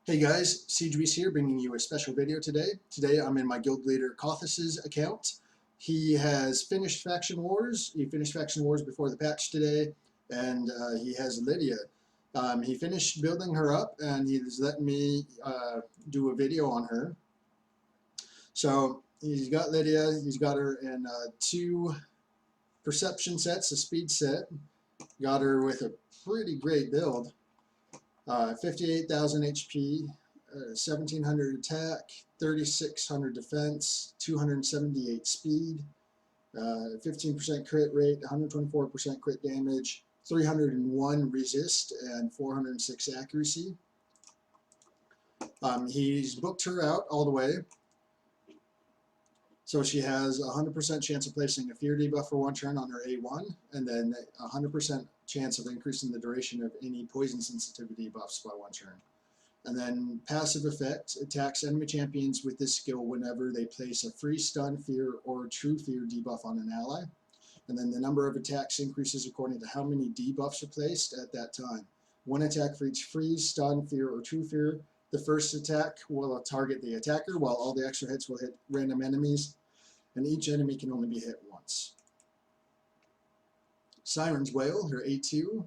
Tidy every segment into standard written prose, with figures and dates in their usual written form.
Hey guys, CGB's here bringing you a special video today. Today I'm in my guild leader Kothis' account. He has finished Faction Wars. He finished Faction Wars before the patch today, and he has Lydia. He finished building her up, and he's letting me do a video on her. So he's got Lydia. He's got her in 2 perception sets, a speed set. Got her with a pretty great build. 58,000 HP, 1,700 attack, 3,600 defense, 278 speed, 15% crit rate, 124% crit damage, 301 resist, and 406 accuracy. He's booked her out all the way. So she has a 100% chance of placing a fear debuff for 1 turn on her A1, and then a 100% chance of increasing the duration of any poison sensitivity buffs by 1 turn. And then passive effect, attacks enemy champions with this skill whenever they place a free stun, fear, or true fear debuff on an ally. And then the number of attacks increases according to how many debuffs are placed at that time. 1 attack for each freeze, stun, fear, or true fear. The first attack will target the attacker, while all the extra hits will hit random enemies, and each enemy can only be hit once. Siren's Wail, her A2,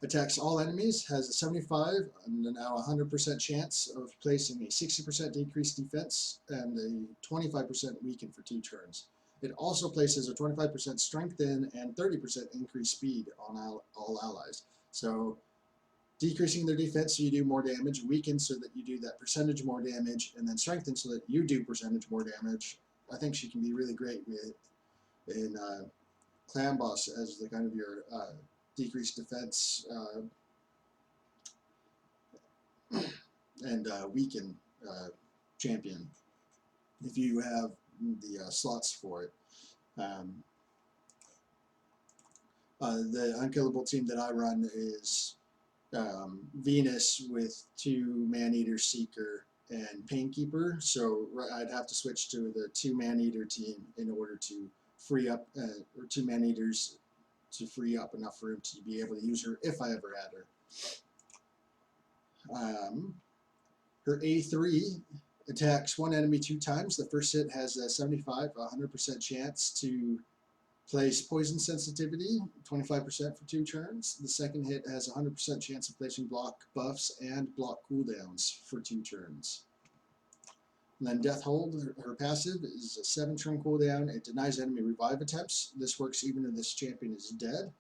attacks all enemies, has a 75 and now 100% chance of placing a 60% decreased defense and a 25% weaken for 2 turns. It also places a 25% strengthen and 30% increased speed on all allies. So decreasing their defense so you do more damage, weaken so that you do that percentage more damage, and then strengthen so that you do percentage more damage. I think she can be really great with in Clan Boss as the kind of your decreased defense and weaken champion if you have the slots for it. The unkillable team that I run is Venus with 2 Man-Eater, Seeker, and Painkeeper, so I'd have to switch to the 2 Man-Eater team in order to free up, or 2 Man-Eaters to free up enough room to be able to use her if I ever add her. Her A3 attacks 1 enemy 2 times. The first hit has a 100% chance to place poison sensitivity, 25% for 2 turns. The second hit has a 100% chance of placing block buffs and block cooldowns for 2 turns. And then Death Hold, her passive, is a 7-turn cooldown. It denies enemy revive attempts. This works even if this champion is dead.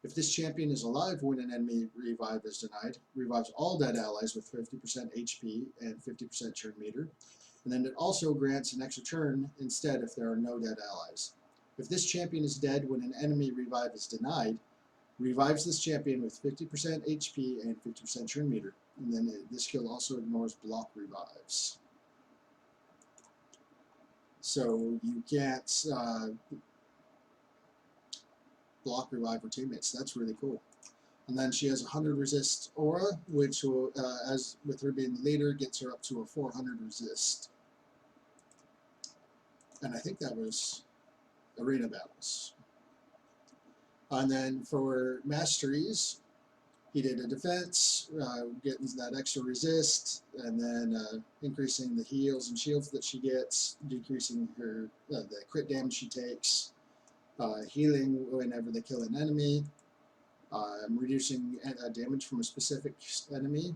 If this champion is alive when an enemy revive is denied, revives all dead allies with 50% HP and 50% turn meter. And then it also grants an extra turn instead if there are no dead allies. If this champion is dead when an enemy revive is denied, revives this champion with 50% HP and 50% turn meter. And then this skill also ignores block revives. So you can't block revive her teammates. That's really cool. And then she has a 100 resist aura, which will, as with her being the leader, gets her up to a 400 resist. And I think that was arena battles. And then for masteries, he did a defense, getting that extra resist, and then increasing the heals and shields that she gets, decreasing her the crit damage she takes, healing whenever they kill an enemy, reducing damage from a specific enemy,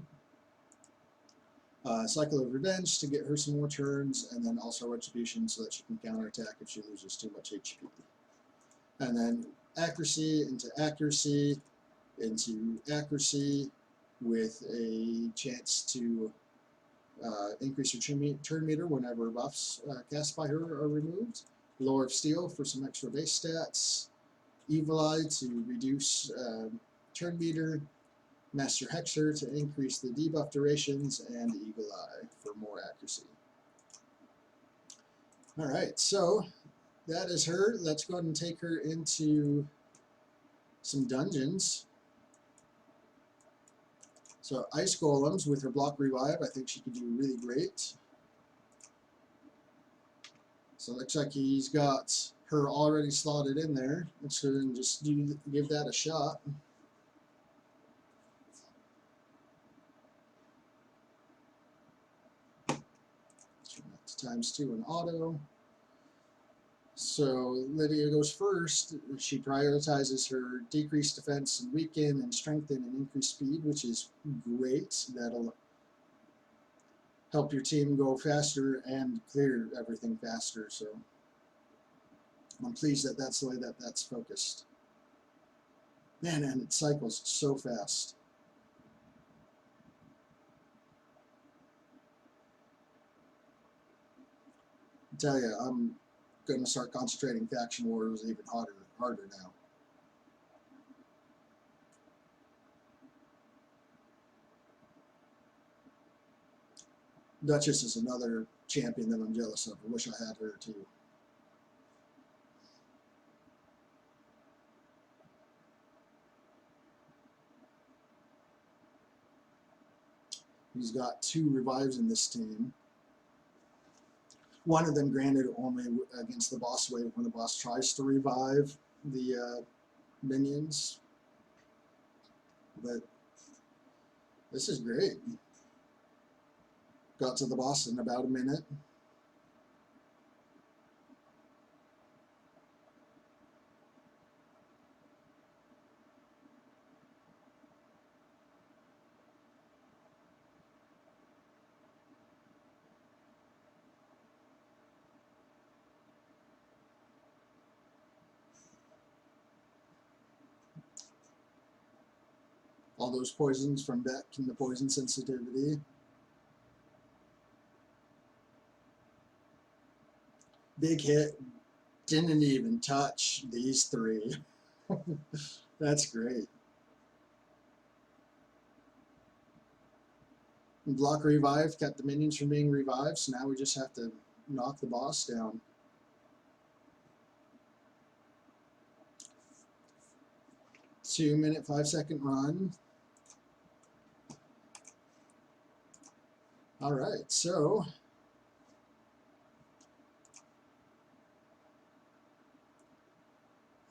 Cycle of Revenge to get her some more turns, and then also Retribution so that she can counterattack if she loses too much HP. And then accuracy into accuracy into accuracy with a chance to increase her turn meter whenever buffs cast by her are removed. Lore of Steel for some extra base stats. Evil Eye to reduce turn meter. Master Hexer to increase the debuff durations, and Eagle Eye for more accuracy. Alright, so that is her. Let's go ahead and take her into some dungeons. So Ice Golems with her block revive, I think she could do really great. So it looks like he's got her already slotted in there. Let's go and just give that a shot. ×2 in auto. So Lydia goes first. She prioritizes her decreased defense and weaken and strengthen and increase speed, which is great. That'll help your team go faster and clear everything faster. So I'm pleased that that's the way that that's focused. Man, and it cycles so fast. I tell you, I'm going to start concentrating faction wars even harder now. Duchess is another champion that I'm jealous of. I wish I had her too. He's got 2 revives in this team. One of them granted only against the boss wave when the boss tries to revive the minions. But this is great. Got to the boss in about a minute. All those poisons from Beck and the poison sensitivity. Big hit. Didn't even touch these 3. That's great. Block revive kept the minions from being revived, so now we just have to knock the boss down. Two-minute, 5-second run. All right, so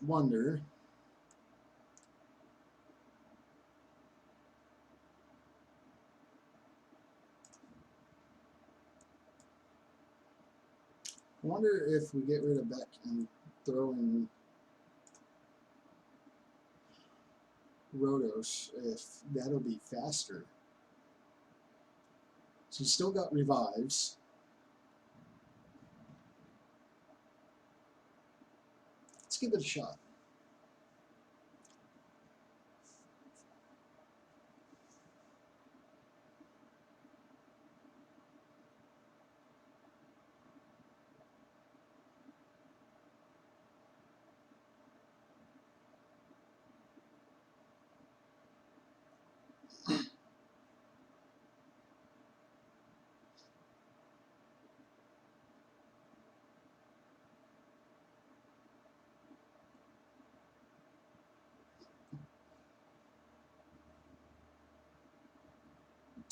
wonder if we get rid of Beck and throw in Rhodos, if that'll be faster. So he's still got revives. Let's give it a shot.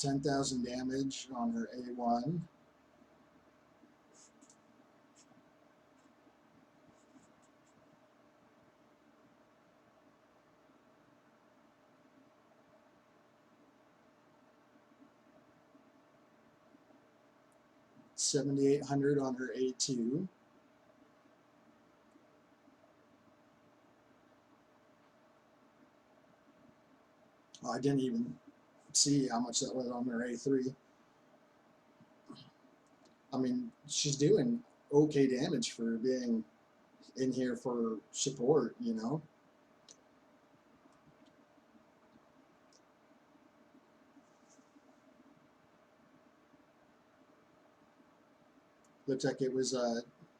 $10,000 damage on her A1. $7,800 on her A2. Oh, I didn't even see how much that was on her A3. I mean, she's doing okay damage for being in here for support, you know. Looks like it was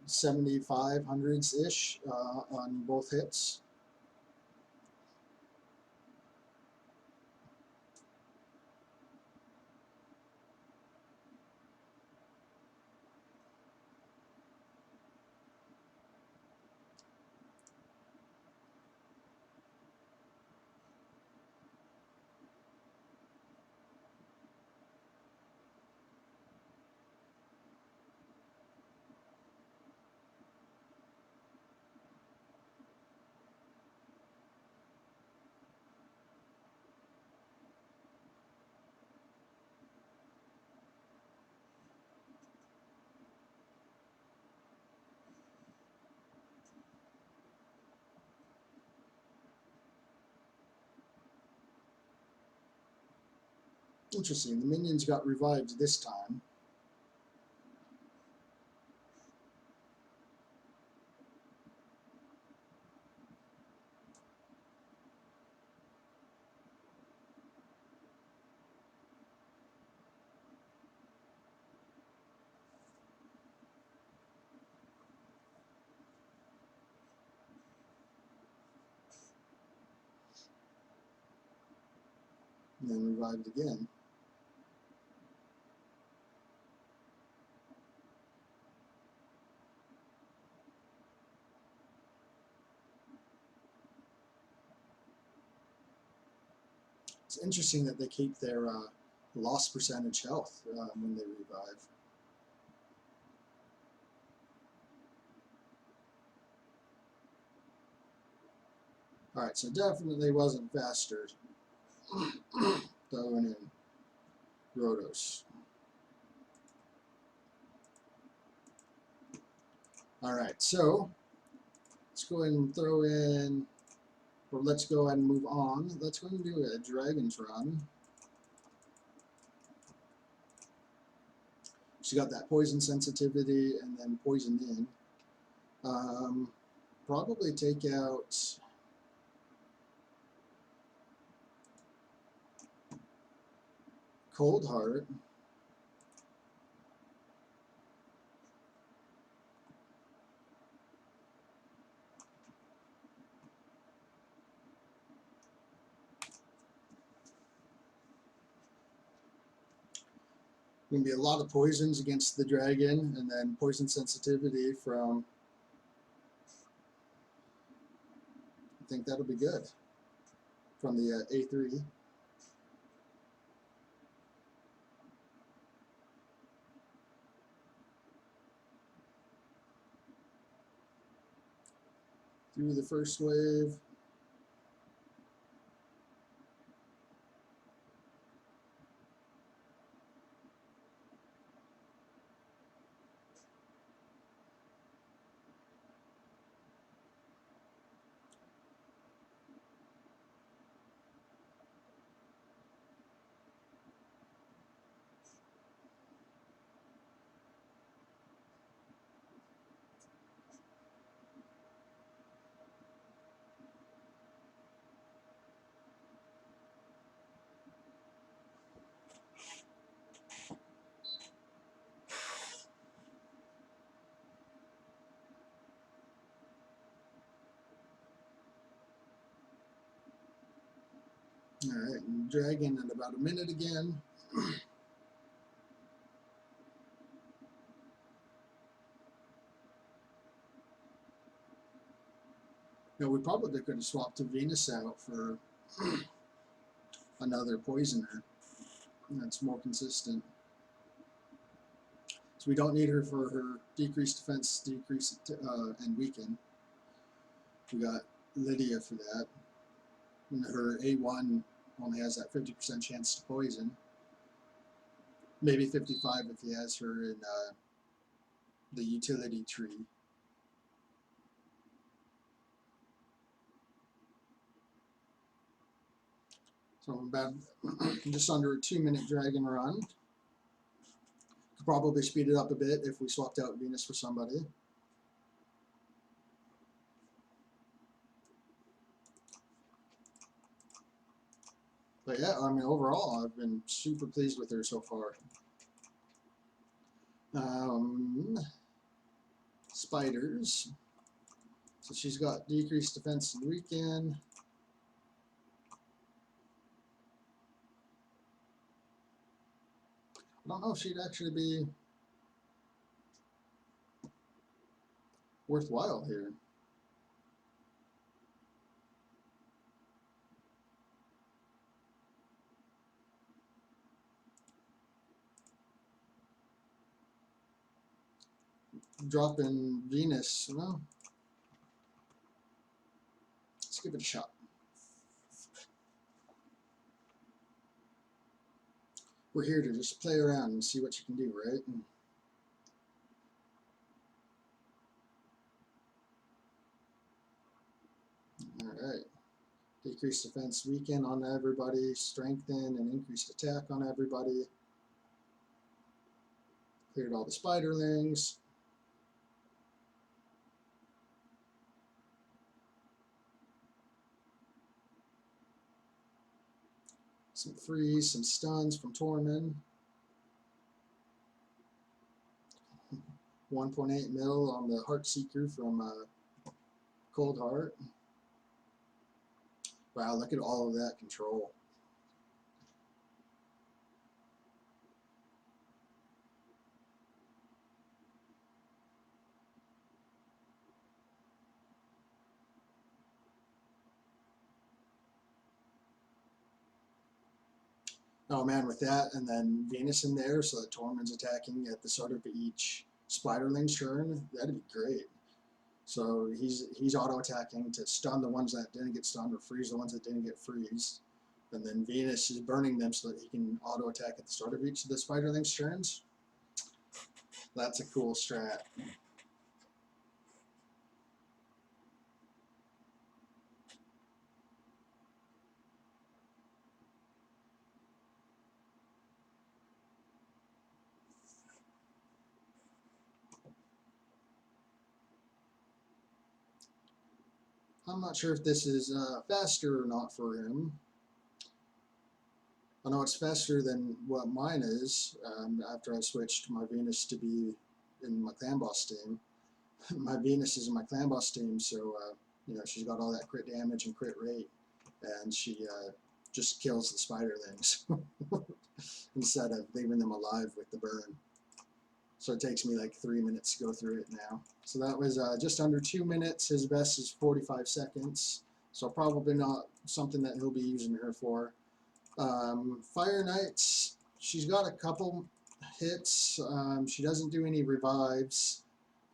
7,500s-ish on both hits. Interesting. The minions got revived this time. And then revived again. It's interesting that they keep their loss percentage health when they revive. Alright, so definitely wasn't faster throwing in Rotos. Alright, so let's go ahead and throw in, or let's go ahead and move on. Let's go ahead and do a Dragon's Run. She got that poison sensitivity and then poison in. Probably take out Cold Heart. Going to be a lot of poisons against the dragon, and then poison sensitivity from. I think that'll be good from the A3. Through the first wave. Alright, dragon in about a minute again. Now we probably could have swapped to Venus out for another poisoner. That's more consistent. So we don't need her for her decreased defense, decreased and weaken. We got Lydia for that. And her A1 only has that 50% chance to poison. Maybe 55 if he has her in the utility tree. So about just under a 2-minute dragon run. Could probably speed it up a bit if we swapped out Venus for somebody. But yeah, I mean, overall, I've been super pleased with her so far. Spiders. So she's got decreased defense and weaken. I don't know if she'd actually be worthwhile here. Dropping Venus, well, let's give it a shot. We're here to just play around and see what you can do, right? Alright. Decreased defense, weaken on everybody, strengthen and increased attack on everybody. Cleared all the spiderlings. Some freeze, some stuns from Tormund. 1.8 mil on the Heartseeker from Cold Heart. Wow, look at all of that control. Oh man, with that and then Venus in there, so that Tormund's attacking at the start of each Spiderling turn, that'd be great. So he's auto attacking to stun the ones that didn't get stunned or freeze the ones that didn't get freezed. And then Venus is burning them so that he can auto attack at the start of each of the Spiderling's turns. That's a cool strat. I'm not sure if this is faster or not for him. I know it's faster than what mine is after I switched my Venus to be in my clan boss team. My Venus is in my clan boss team, so you know, she's got all that crit damage and crit rate, and she just kills the spiderlings instead of leaving them alive with the burn. So it takes me like 3 minutes to go through it now. So that was just under 2 minutes. His best is 45 seconds. So probably not something that he'll be using her for. Fire Knights, she's got a couple hits. She doesn't do any revives.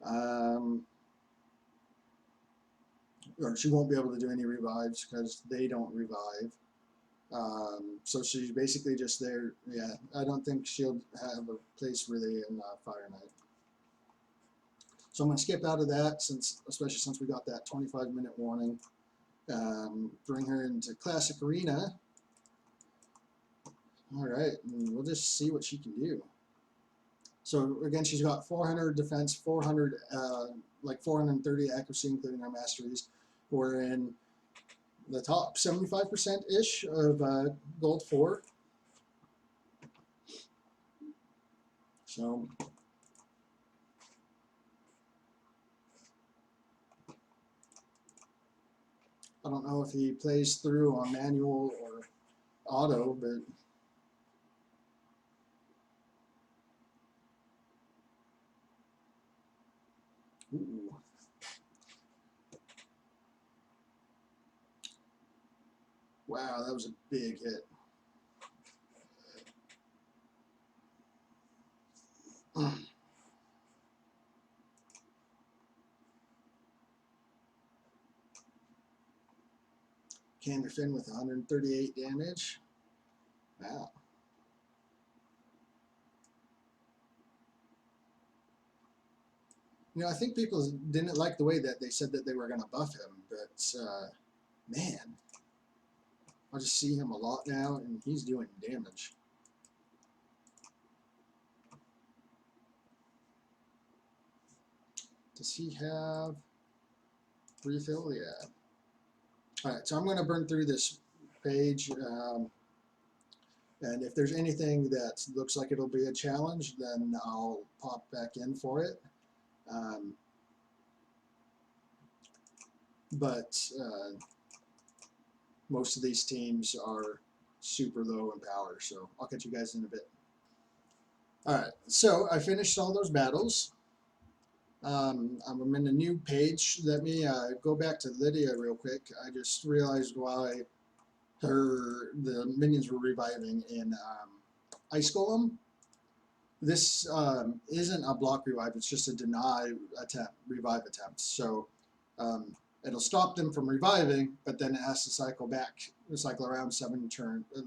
Or she won't be able to do any revives because they don't revive. So she's basically just there. Yeah, I don't think she'll have a place really in Fire Knight. So I'm going to skip out of that, especially since we got that 25-minute warning. Bring her into Classic Arena. All right, and we'll just see what she can do. So again, she's got 400 defense, 400, like 430 accuracy, including her masteries. We're in the top 75%-ish of Gold 4. So I don't know if he plays through on manual or auto, but ooh. Wow, that was a big hit. Canderfin with 138 damage. Wow. You know, I think people didn't like the way that they said that they were going to buff him, but man, I just see him a lot now, and he's doing damage. Does he have refill? Yeah. All right, so I'm going to burn through this page, and if there's anything that looks like it'll be a challenge, then I'll pop back in for it. But most of these teams are super low in power, so I'll catch you guys in a bit. All right, so I finished all those battles. I'm in a new page. Let me go back to Lydia real quick. I just realized why the minions were reviving in Ice Golem. This isn't a block revive, it's just a deny attempt, revive attempt. So it'll stop them from reviving, but then it has to cycle around 7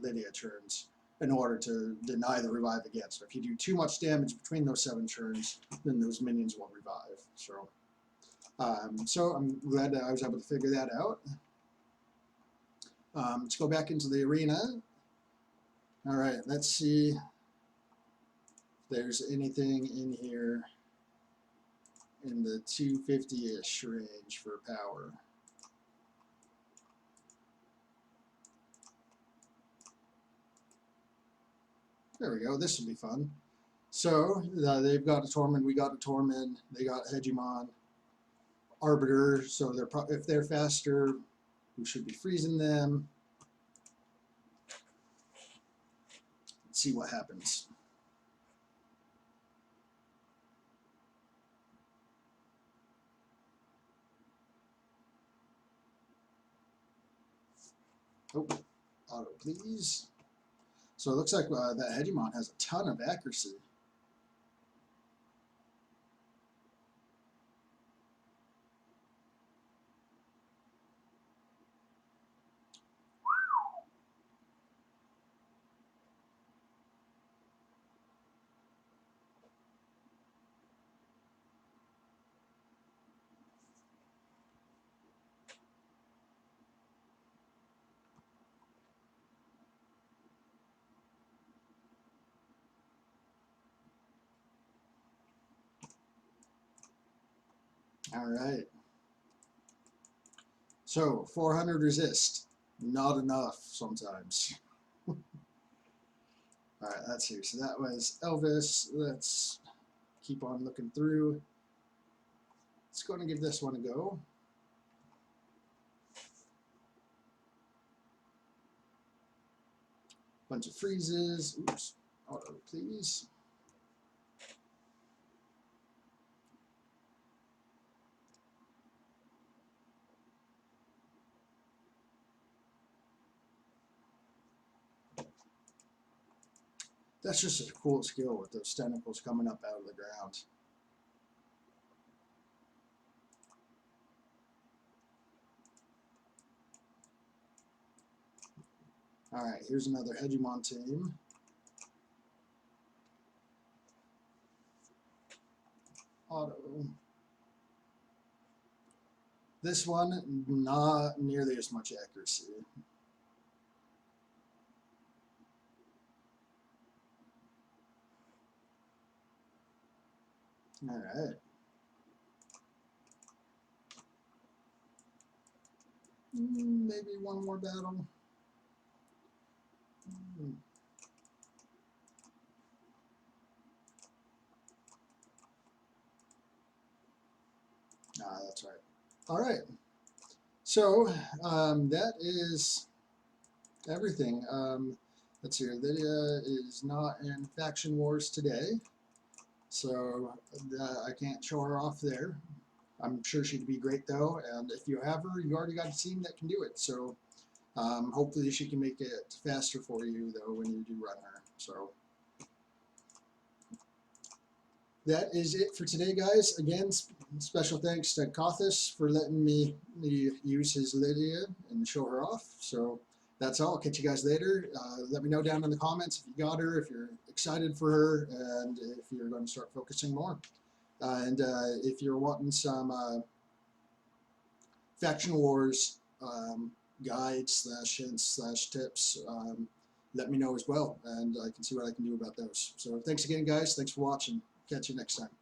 Lydia turns in order to deny the revive again. So if you do too much damage between those 7 turns, then those minions won't revive. So I'm glad that I was able to figure that out. Let's go back into the arena. All right, let's see if there's anything in here in the 250-ish range for power. There we go. This will be fun. So they've got a Tormund, we got a Tormund, they got Hegemon, Arbiter. So if they're faster, we should be freezing them. Let's see what happens. Oh, auto please. So it looks like that Hegemon has a ton of accuracy. All right. So 400 resist, not enough sometimes. All right, let's see. So that was Elvis. Let's keep on looking through. Let's go and give this one a go. Bunch of freezes. Oops. Auto, please. That's just a cool skill with those tentacles coming up out of the ground. All right, here's another Hegemon team. Auto. This one, not nearly as much accuracy. All right. Maybe one more battle. That's right. All right. So that is everything. Let's see. Lydia is not in faction wars today, so I can't show her off there. I'm sure she'd be great though, and if you have her, you already got a team that can do it. So hopefully she can make it faster for you though when you do run her. So that is it for today, guys. Again, special thanks to Kothis for letting me use his Lydia and show her off. So that's all. I'll catch you guys later. Let me know down in the comments if you got her, if you're excited for her, and if you're going to start focusing more. And if you're wanting some Faction Wars guides / hints / tips, let me know as well, and I can see what I can do about those. So thanks again, guys. Thanks for watching. Catch you next time.